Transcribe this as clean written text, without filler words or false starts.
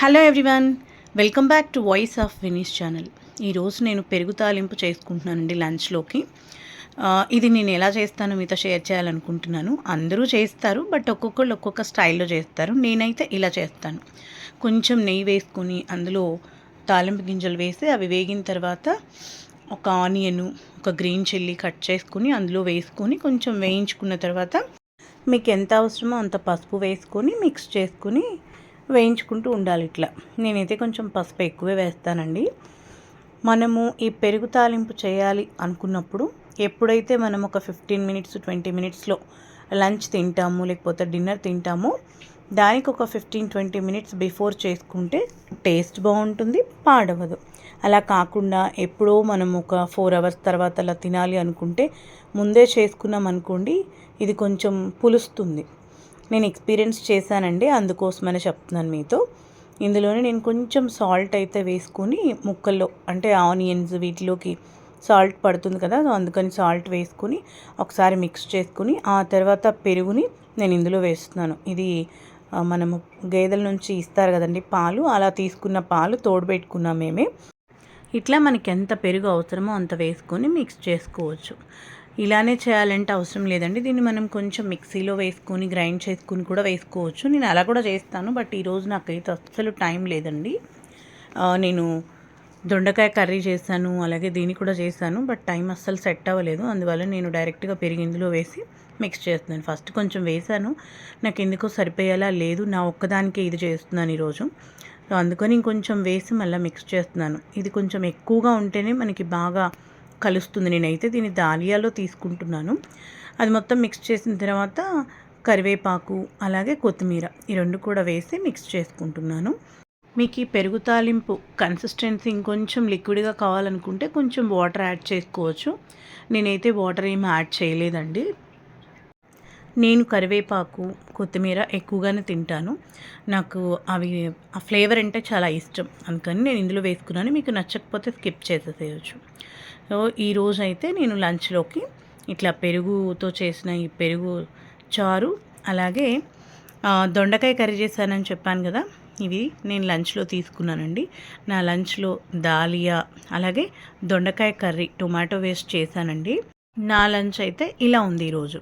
Hello everyone, welcome back to voice of Vini's channel. ఈరోజు నేను పెరుగు తాలింపు చేసుకుంటున్నానండి లంచ్లోకి. ఇది నేను ఎలా చేస్తానో మీతో షేర్ చేయాలనుకుంటున్నాను. అందరూ చేస్తారు, బట్ ఒక్కొక్కళ్ళు ఒక్కొక్క స్టైల్లో చేస్తారు. నేనైతే ఇలా చేస్తాను. కొంచెం నెయ్యి వేసుకొని అందులో తాలింపు గింజలు వేసి అవి వేగిన తర్వాత ఒక ఆనియను, ఒక గ్రీన్ చిల్లీ కట్ చేసుకుని అందులో వేసుకొని కొంచెం వేయించుకున్న తర్వాత మీకు ఎంత అవసరమో అంత పసుపు వేసుకొని మిక్స్ చేసుకుని వేయించుకుంటూ ఉండాలి. ఇట్లా నేనైతే కొంచెం పసుపు ఎక్కువే వేస్తానండి. మనము ఈ పెరుగు తాలింపు చేయాలి అనుకున్నప్పుడు ఎప్పుడైతే మనం ఒక 15 మినిట్స్ 20 మినిట్స్లో లంచ్ తింటాము లేకపోతే డిన్నర్ తింటామో దానికి ఒక 15-20 మినిట్స్ బిఫోర్ చేసుకుంటే టేస్ట్ బాగుంటుంది, పాడవదు. అలా కాకుండా ఎప్పుడో మనం ఒక 4 అవర్స్ తర్వాత అలా తినాలి అనుకుంటే ముందే చేసుకున్నాం అనుకోండి, ఇది కొంచెం పులుస్తుంది. నేను ఎక్స్పీరియన్స్ చేశానండి, అందుకోసమనే చెప్తున్నాను మీతో. ఇందులోనే నేను కొంచెం సాల్ట్ అయితే వేసుకొని ముక్కల్లో, అంటే ఆనియన్స్ వీటిలోకి సాల్ట్ పడుతుంది కదా, అందుకని సాల్ట్ వేసుకొని ఒకసారి మిక్స్ చేసుకుని ఆ తర్వాత పెరుగుని నేను ఇందులో వేస్తున్నాను. ఇది మనము గేదెల నుంచి ఇస్తారు కదండి పాలు, అలా తీసుకున్న పాలు తోడుపెట్టుకున్నాం మేమే. ఇట్లా మనకి ఎంత పెరుగు అవసరమో అంత వేసుకొని మిక్స్ చేసుకోవచ్చు. ఇలానే చేయాలంటే అవసరం లేదండి, దీన్ని మనం కొంచెం మిక్సీలో వేసుకొని గ్రైండ్ చేసుకుని కూడా వేసుకోవచ్చు. నేను అలా కూడా చేస్తాను, బట్ ఈరోజు నాకైతే అస్సలు టైం లేదండి. నేను దొండకాయ కర్రీ చేశాను, అలాగే దీన్ని కూడా చేశాను, బట్ టైం అస్సలు సెట్ అవ్వలేదు. అందువల్ల నేను డైరెక్ట్గా పెరుగు ఇందులో వేసి మిక్స్ చేస్తున్నాను. ఫస్ట్ కొంచెం వేసాను, నాకు ఎందుకో సరిపోయేలా లేదు, నా ఒక్కదానికే ఇది చేస్తున్నాను ఈరోజు. సో అందుకని ఇంకొంచెం వేసి మళ్ళీ మిక్స్ చేస్తున్నాను. ఇది కొంచెం ఎక్కువగా ఉంటేనే మనకి బాగా కలుస్తుంది. నేనైతే దీన్ని దాలియాలో తీసుకుంటున్నాను. అది మొత్తం మిక్స్ చేసిన తర్వాత కరివేపాకు అలాగే కొత్తిమీర ఈ రెండు కూడా వేసి మిక్స్ చేసుకుంటున్నాను. మీకు ఈ పెరుగు తాలింపు కన్సిస్టెన్సీ ఇంకొంచెం లిక్విడ్గా కావాలనుకుంటే కొంచెం వాటర్ యాడ్ చేసుకోవచ్చు. నేనైతే వాటర్ ఏమి యాడ్ చేయలేదండి. నేను కరివేపాకు కొత్తిమీర ఎక్కువగానే తింటాను, నాకు అవి ఆ ఫ్లేవర్ అంటే చాలా ఇష్టం, అందుకని నేను ఇందులో వేసుకున్నాను. మీకు నచ్చకపోతే స్కిప్ చేసేసేయచ్చు. సో ఈరోజు అయితే నేను లంచ్లోకి ఇట్లా పెరుగుతో చేసిన ఈ పెరుగు చారు అలాగే దొండకాయ కర్రీ చేశానని చెప్పాను కదా, ఇవి నేను లంచ్లో తీసుకున్నానండి. నా లంచ్లో దాలియా అలాగే దొండకాయ కర్రీ టొమాటో వేస్ట్ చేశానండి. నా లంచ్ అయితే ఇలా ఉంది ఈరోజు.